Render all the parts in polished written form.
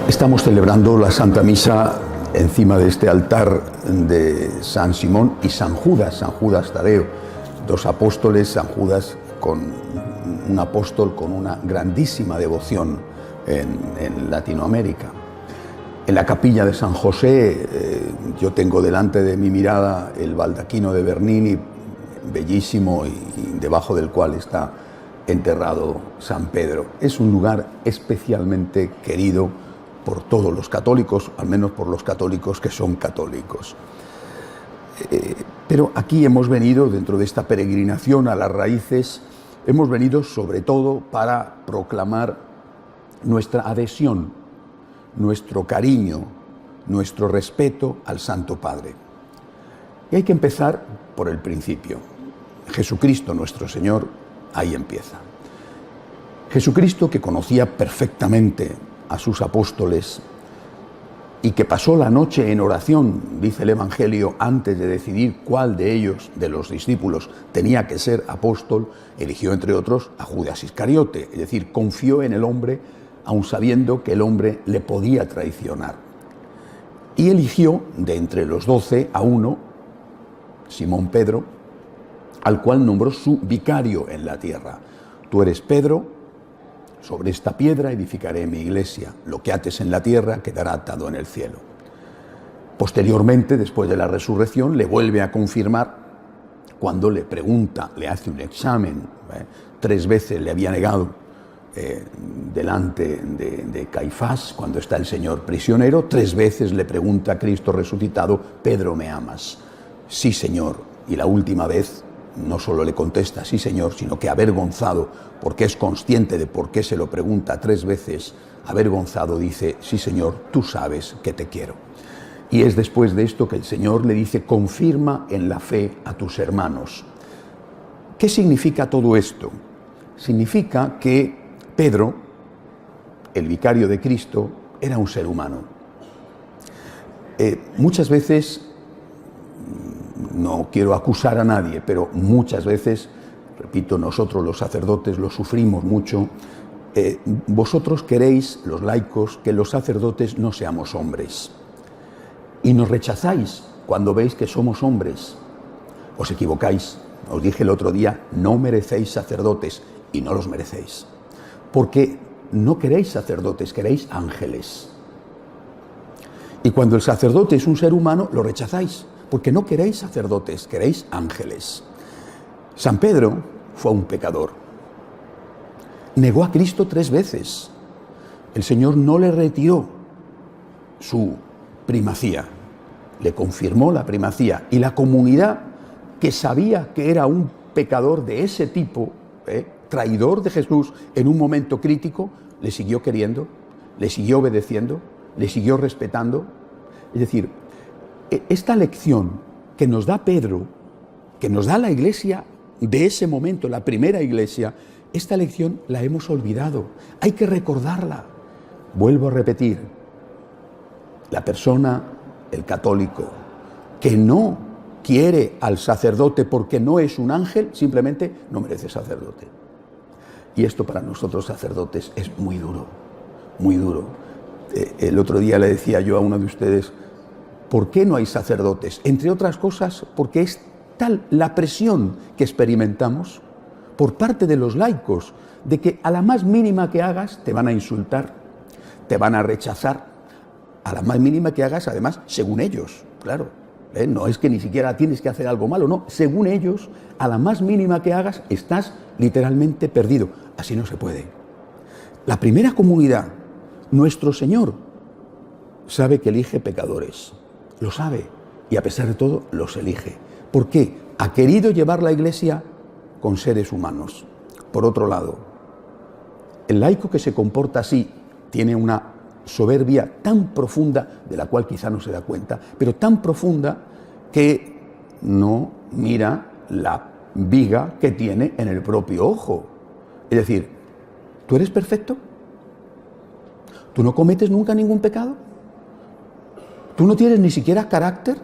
Estamos celebrando la Santa Misa encima de este altar de San Simón y San Judas Tadeo, dos apóstoles, San Judas un apóstol con una grandísima devoción en Latinoamérica. En la capilla de San José yo tengo delante de mi mirada el baldaquino de Bernini, bellísimo, y debajo del cual está enterrado San Pedro. Es un lugar especialmente querido por todos los católicos, al menos por los católicos que son católicos. Pero aquí hemos venido, dentro de esta peregrinación a las raíces, hemos venido sobre todo para proclamar nuestra adhesión, nuestro cariño, nuestro respeto al Santo Padre. Y hay que empezar por el principio. Jesucristo nuestro Señor, ahí empieza. Jesucristo, que conocía perfectamente a sus apóstoles y que pasó la noche en oración, dice el Evangelio, antes de decidir cuál de ellos, de los discípulos, tenía que ser apóstol, eligió entre otros a Judas Iscariote, es decir, confió en el hombre, aun sabiendo que el hombre le podía traicionar. Y eligió de entre los 12 a uno, Simón Pedro, al cual nombró su vicario en la tierra. Tú eres Pedro, sobre esta piedra edificaré mi iglesia, lo que ates en la tierra quedará atado en el cielo. Posteriormente, después de la resurrección, le vuelve a confirmar cuando le pregunta, le hace un examen, 3 veces le había negado delante de Caifás, cuando está el Señor prisionero, 3 veces le pregunta a Cristo resucitado, Pedro, ¿me amas? Sí, Señor. Y la última vez no solo le contesta sí, Señor, sino que avergonzado, porque es consciente de por qué se lo pregunta 3 veces, avergonzado dice, sí, Señor, tú sabes que te quiero. Y es después de esto que el Señor le dice, confirma en la fe a tus hermanos. ¿Qué significa todo esto? Significa que Pedro, el vicario de Cristo, era un ser humano. Muchas veces, no quiero acusar a nadie, pero muchas veces, repito, nosotros los sacerdotes lo sufrimos mucho. Vosotros queréis, los laicos, que los sacerdotes no seamos hombres. Y nos rechazáis cuando veis que somos hombres. Os equivocáis. Os dije el otro día, no merecéis sacerdotes, y no los merecéis. Porque no queréis sacerdotes, queréis ángeles. Y cuando el sacerdote es un ser humano, lo rechazáis. Porque no queréis sacerdotes, queréis ángeles. San Pedro fue un pecador. Negó a Cristo 3 veces. El Señor no le retiró su primacía, le confirmó la primacía. Y la comunidad, que sabía que era un pecador de ese tipo, traidor de Jesús en un momento crítico, le siguió queriendo, le siguió obedeciendo, le siguió respetando. Es decir, esta lección que nos da Pedro, que nos da la iglesia de ese momento, la primera iglesia, esta lección la hemos olvidado. Hay que recordarla. Vuelvo a repetir, la persona, el católico, que no quiere al sacerdote porque no es un ángel, simplemente no merece sacerdote. Y esto para nosotros sacerdotes es muy duro, muy duro. El otro día le decía yo a uno de ustedes, ¿por qué no hay sacerdotes? Entre otras cosas, porque es tal la presión que experimentamos por parte de los laicos, de que a la más mínima que hagas te van a insultar, te van a rechazar, a la más mínima que hagas, además, según ellos, claro. No es que ni siquiera tienes que hacer algo malo, no, según ellos, a la más mínima que hagas, estás literalmente perdido. Así no se puede. La primera comunidad, nuestro Señor, sabe que elige pecadores. Lo sabe, y a pesar de todo los elige. ¿Por qué? Ha querido llevar la iglesia con seres humanos. Por otro lado, el laico que se comporta así tiene una soberbia tan profunda, de la cual quizá no se da cuenta, pero tan profunda que no mira la viga que tiene en el propio ojo. Es decir, ¿tú eres perfecto? ¿Tú no cometes nunca ningún pecado? ¿Tú no tienes ni siquiera carácter?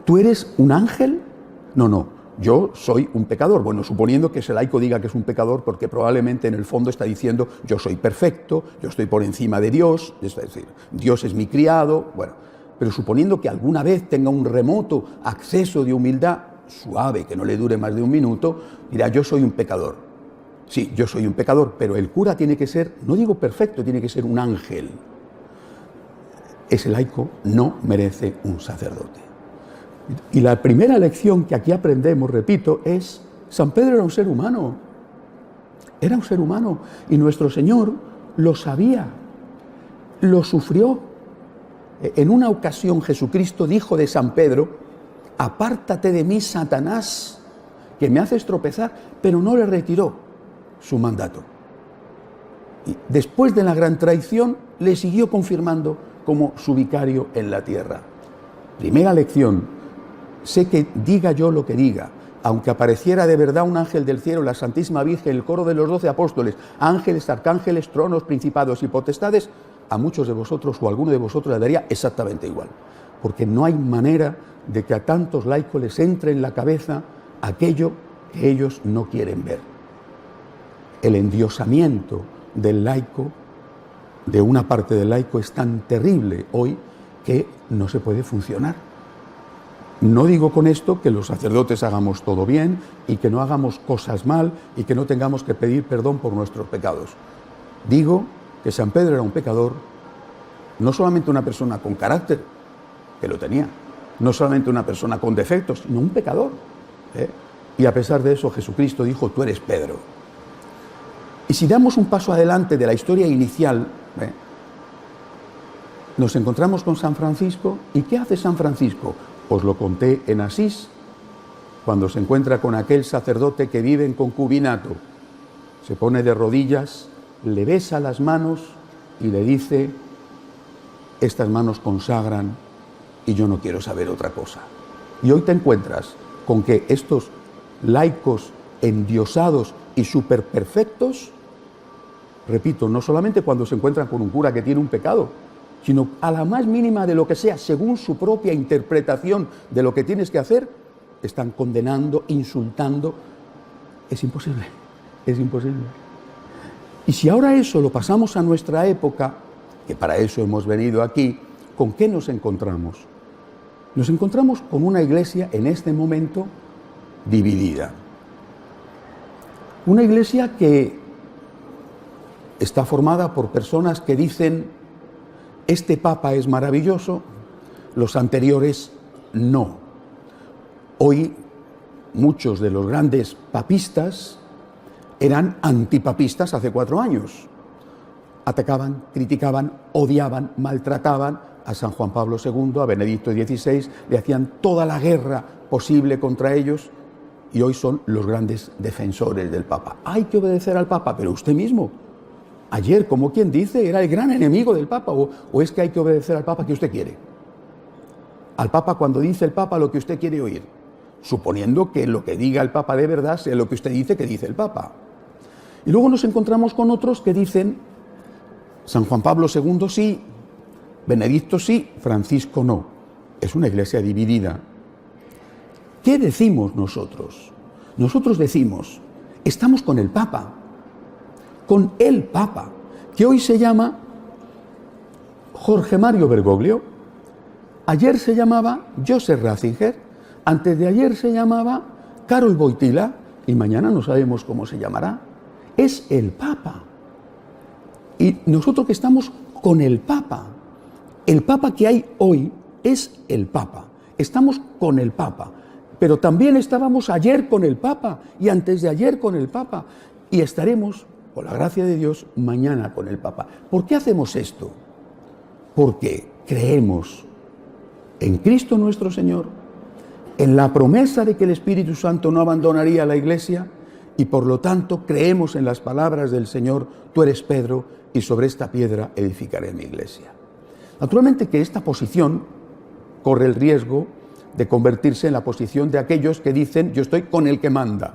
¿Tú eres un ángel? No, yo soy un pecador. Bueno, suponiendo que ese laico diga que es un pecador, porque probablemente en el fondo está diciendo yo soy perfecto, yo estoy por encima de Dios, es decir, Dios es mi criado, bueno, pero suponiendo que alguna vez tenga un remoto acceso de humildad suave, que no le dure más de un minuto, dirá yo soy un pecador. Sí, yo soy un pecador, pero el cura tiene que ser, no digo perfecto, tiene que ser un ángel. Ese laico no merece un sacerdote. Y la primera lección que aquí aprendemos, repito, es San Pedro era un ser humano. Era un ser humano. Y nuestro Señor lo sabía, lo sufrió. En una ocasión Jesucristo dijo de San Pedro, apártate de mí, Satanás, que me haces tropezar, pero no le retiró su mandato. Y después de la gran traición, le siguió confirmando como su vicario en la tierra. Primera lección, sé que diga yo lo que diga, aunque apareciera de verdad un ángel del cielo, la Santísima Virgen, el coro de los 12 apóstoles, ángeles, arcángeles, tronos, principados y potestades, a muchos de vosotros o a alguno de vosotros le daría exactamente igual. Porque no hay manera de que a tantos laicos les entre en la cabeza aquello que ellos no quieren ver. El endiosamiento del laico, de una parte del laico, es tan terrible hoy que no se puede funcionar. No digo con esto que los sacerdotes hagamos todo bien y que no hagamos cosas mal y que no tengamos que pedir perdón por nuestros pecados. Digo que San Pedro era un pecador, no solamente una persona con carácter, que lo tenía, no solamente una persona con defectos, sino un pecador. Y a pesar de eso Jesucristo dijo, tú eres Pedro. Y si damos un paso adelante de la historia inicial, nos encontramos con San Francisco. ¿Y qué hace San Francisco? Os lo conté en Asís, cuando se encuentra con aquel sacerdote que vive en concubinato. Se pone de rodillas, le besa las manos y le dice, estas manos consagran y yo no quiero saber otra cosa. Y hoy te encuentras con que estos laicos endiosados y superperfectos, repito, no solamente cuando se encuentran con un cura que tiene un pecado, sino a la más mínima de lo que sea, según su propia interpretación de lo que tienes que hacer, están condenando, insultando. Es imposible, es imposible. Y si ahora eso lo pasamos a nuestra época, que para eso hemos venido aquí, ¿con qué nos encontramos? Nos encontramos con una iglesia en este momento dividida. Una iglesia que está formada por personas que dicen, este papa es maravilloso, los anteriores no. Hoy muchos de los grandes papistas eran antipapistas hace 4 años. Atacaban, criticaban, odiaban, maltrataban a San Juan Pablo II, a Benedicto XVI, le hacían toda la guerra posible contra ellos y hoy son los grandes defensores del Papa. Hay que obedecer al Papa, pero usted mismo, ayer, como quien dice, era el gran enemigo del Papa, o es que hay que obedecer al Papa que usted quiere. Al Papa cuando dice el Papa lo que usted quiere oír, suponiendo que lo que diga el Papa de verdad sea lo que usted dice que dice el Papa. Y luego nos encontramos con otros que dicen, San Juan Pablo II sí, Benedicto sí, Francisco no. Es una iglesia dividida. ¿Qué decimos nosotros? Nosotros decimos, estamos con el Papa, que hoy se llama Jorge Mario Bergoglio, ayer se llamaba Joseph Ratzinger, antes de ayer se llamaba Karol Wojtyła y mañana no sabemos cómo se llamará. Es el Papa. Y nosotros que estamos con el Papa que hay hoy es el Papa. Estamos con el Papa, pero también estábamos ayer con el Papa y antes de ayer con el Papa y estaremos, por la gracia de Dios, mañana con el Papa. ¿Por qué hacemos esto? Porque creemos en Cristo nuestro Señor, en la promesa de que el Espíritu Santo no abandonaría a la Iglesia y por lo tanto creemos en las palabras del Señor, tú eres Pedro y sobre esta piedra edificaré mi Iglesia. Naturalmente que esta posición corre el riesgo de convertirse en la posición de aquellos que dicen yo estoy con el que manda.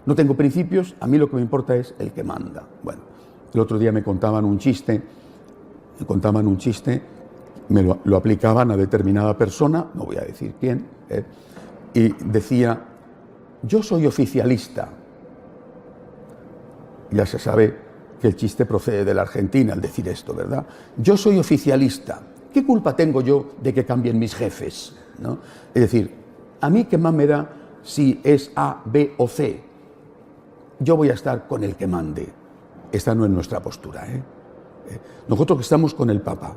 No tengo principios, a mí lo que me importa es el que manda. Bueno, el otro día me contaban un chiste, lo aplicaban a determinada persona, no voy a decir quién, y decía, yo soy oficialista. Ya se sabe que el chiste procede de la Argentina al decir esto, ¿verdad? Yo soy oficialista. ¿Qué culpa tengo yo de que cambien mis jefes? ¿No? Es decir, a mí qué más me da si es A, B o C. Yo voy a estar con el que mande. Esta no es nuestra postura, ¿eh? Nosotros estamos con el Papa,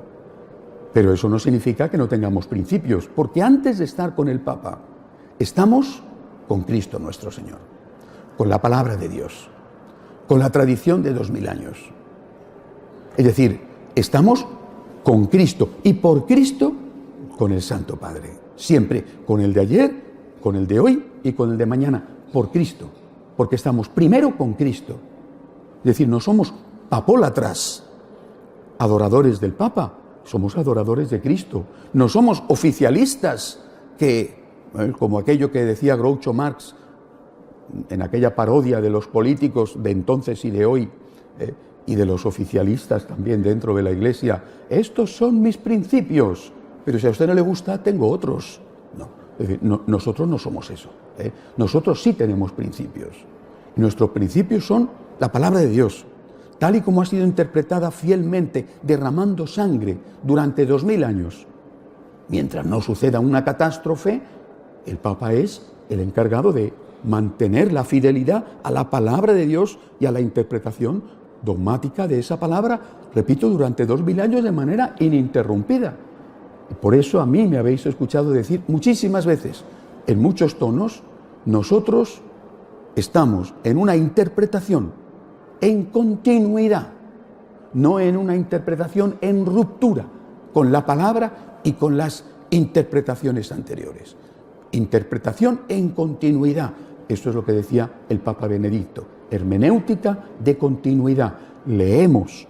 pero eso no significa que no tengamos principios, porque antes de estar con el Papa, estamos con Cristo nuestro Señor, con la palabra de Dios, con la tradición de 2000 años. Es decir, estamos con Cristo y por Cristo con el Santo Padre. Siempre con el de ayer, con el de hoy y con el de mañana, por Cristo, porque estamos primero con Cristo. Es decir, no somos papólatras, adoradores del Papa, somos adoradores de Cristo. No somos oficialistas que, como aquello que decía Groucho Marx en aquella parodia de los políticos de entonces y de hoy, y de los oficialistas también dentro de la Iglesia, estos son mis principios, pero si a usted no le gusta, tengo otros. No, es decir, nosotros no somos eso, ¿eh? Nosotros sí tenemos principios. Nuestros principios son la palabra de Dios, tal y como ha sido interpretada fielmente, derramando sangre durante 2000 años. Mientras no suceda una catástrofe, el Papa es el encargado de mantener la fidelidad a la palabra de Dios y a la interpretación dogmática de esa palabra, repito, durante 2000 años de manera ininterrumpida. Y por eso a mí me habéis escuchado decir muchísimas veces, en muchos tonos, nosotros estamos en una interpretación en continuidad, no en una interpretación en ruptura con la palabra y con las interpretaciones anteriores. Interpretación en continuidad. Esto es lo que decía el Papa Benedicto. Hermenéutica de continuidad. Leemos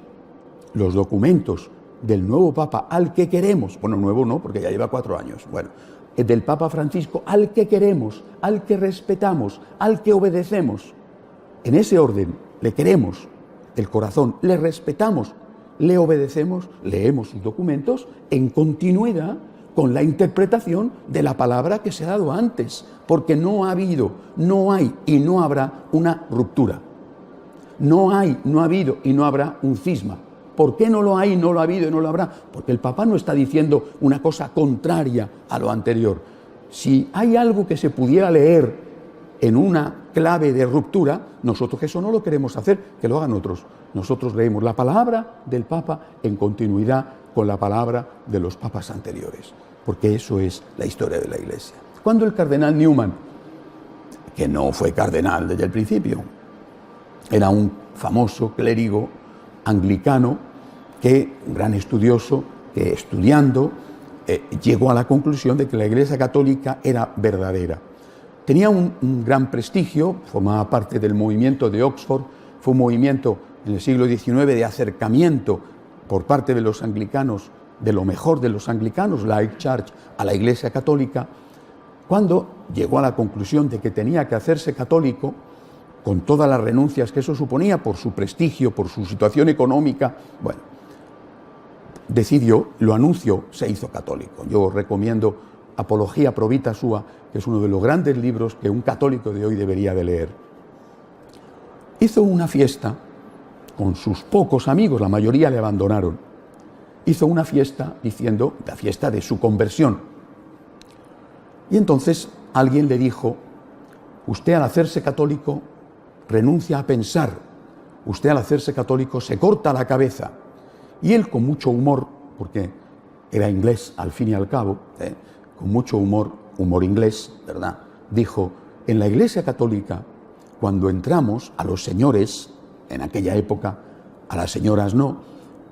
los documentos del nuevo Papa al que queremos, bueno, nuevo no, porque ya lleva 4 años, bueno, del Papa Francisco al que queremos, al que respetamos, al que obedecemos. En ese orden, le queremos el corazón, le respetamos, le obedecemos, leemos sus documentos en continuidad con la interpretación de la palabra que se ha dado antes, porque no ha habido, no hay y no habrá una ruptura. No hay, no ha habido y no habrá un cisma. ¿Por qué no lo hay, no lo ha habido y no lo habrá? Porque el Papa no está diciendo una cosa contraria a lo anterior. Si hay algo que se pudiera leer en una clave de ruptura, nosotros eso no lo queremos hacer, que lo hagan otros. Nosotros leemos la palabra del Papa en continuidad con la palabra de los papas anteriores, porque eso es la historia de la Iglesia. Cuando el cardenal Newman, que no fue cardenal desde el principio, era un famoso clérigo anglicano, un gran estudioso, que estudiando llegó a la conclusión de que la Iglesia Católica era verdadera. Tenía un gran prestigio, formaba parte del movimiento de Oxford, fue un movimiento en el siglo XIX de acercamiento por parte de los anglicanos, de lo mejor de los anglicanos, la High Church, a la Iglesia Católica. Cuando llegó a la conclusión de que tenía que hacerse católico, con todas las renuncias que eso suponía por su prestigio, por su situación económica, bueno, decidió, lo anunció, se hizo católico. Yo recomiendo Apología Pro Vita Sua, que es uno de los grandes libros que un católico de hoy debería de leer. Hizo una fiesta con sus pocos amigos, la mayoría le abandonaron. Hizo una fiesta diciendo, la fiesta de su conversión. Y entonces alguien le dijo, usted al hacerse católico renuncia a pensar, usted al hacerse católico se corta la cabeza. Y él con mucho humor, porque era inglés al fin y al cabo, con mucho humor inglés, ¿verdad?, dijo, en la Iglesia Católica, cuando entramos a los señores, en aquella época, a las señoras no,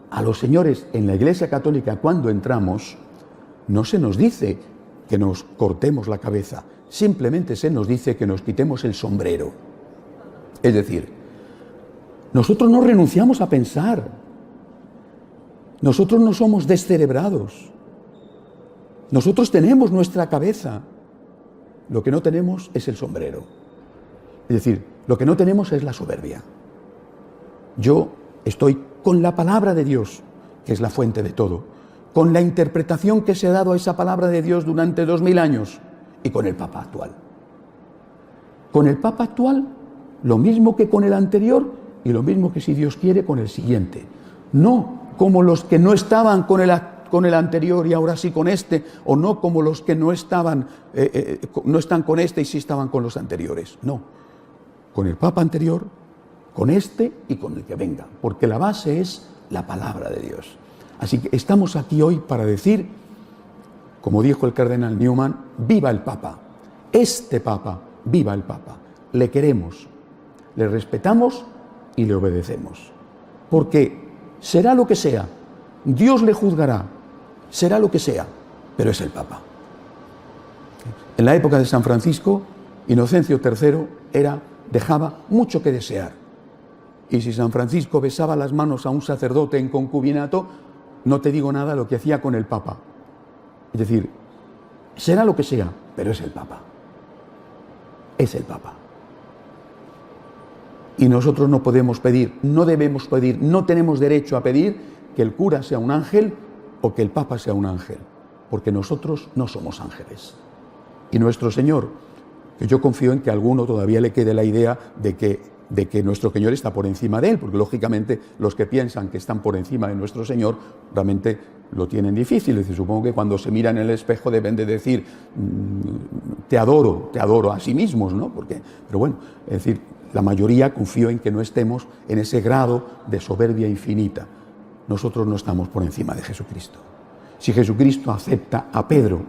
a los señores en la Iglesia Católica cuando entramos, no se nos dice que nos cortemos la cabeza, simplemente se nos dice que nos quitemos el sombrero. Es decir, nosotros no renunciamos a pensar, nosotros no somos descerebrados, nosotros tenemos nuestra cabeza, lo que no tenemos es el sombrero. Es decir, lo que no tenemos es la soberbia. Yo estoy con la palabra de Dios, que es la fuente de todo, con la interpretación que se ha dado a esa palabra de Dios durante 2000 años, y con el Papa actual. Con el Papa actual, lo mismo que con el anterior y lo mismo que, si Dios quiere, con el siguiente. No como los que no estaban con el anterior y ahora sí con este, o no como los que no están con este y sí estaban con los anteriores. No, con el Papa anterior, con este y con el que venga, porque la base es la palabra de Dios. Así que estamos aquí hoy para decir, como dijo el cardenal Newman, viva el Papa, este Papa, viva el Papa. Le queremos, le respetamos y le obedecemos, porque será lo que sea, Dios le juzgará, será lo que sea, pero es el Papa. En la época de San Francisco, Inocencio III dejaba mucho que desear. Y si San Francisco besaba las manos a un sacerdote en concubinato, no te digo nada lo que hacía con el Papa. Es decir, será lo que sea, pero es el Papa. Es el Papa. Y nosotros no podemos pedir, no debemos pedir, no tenemos derecho a pedir que el cura sea un ángel o que el Papa sea un ángel, porque nosotros no somos ángeles. Y nuestro Señor, que yo confío en que a alguno todavía le quede la idea de que nuestro Señor está por encima de él, porque lógicamente los que piensan que están por encima de nuestro Señor realmente lo tienen difícil. Es decir, supongo que cuando se miran en el espejo deben de decir te adoro a sí mismos, ¿no? Pero bueno, es decir, la mayoría confío en que no estemos en ese grado de soberbia infinita. Nosotros no estamos por encima de Jesucristo. Si Jesucristo acepta a Pedro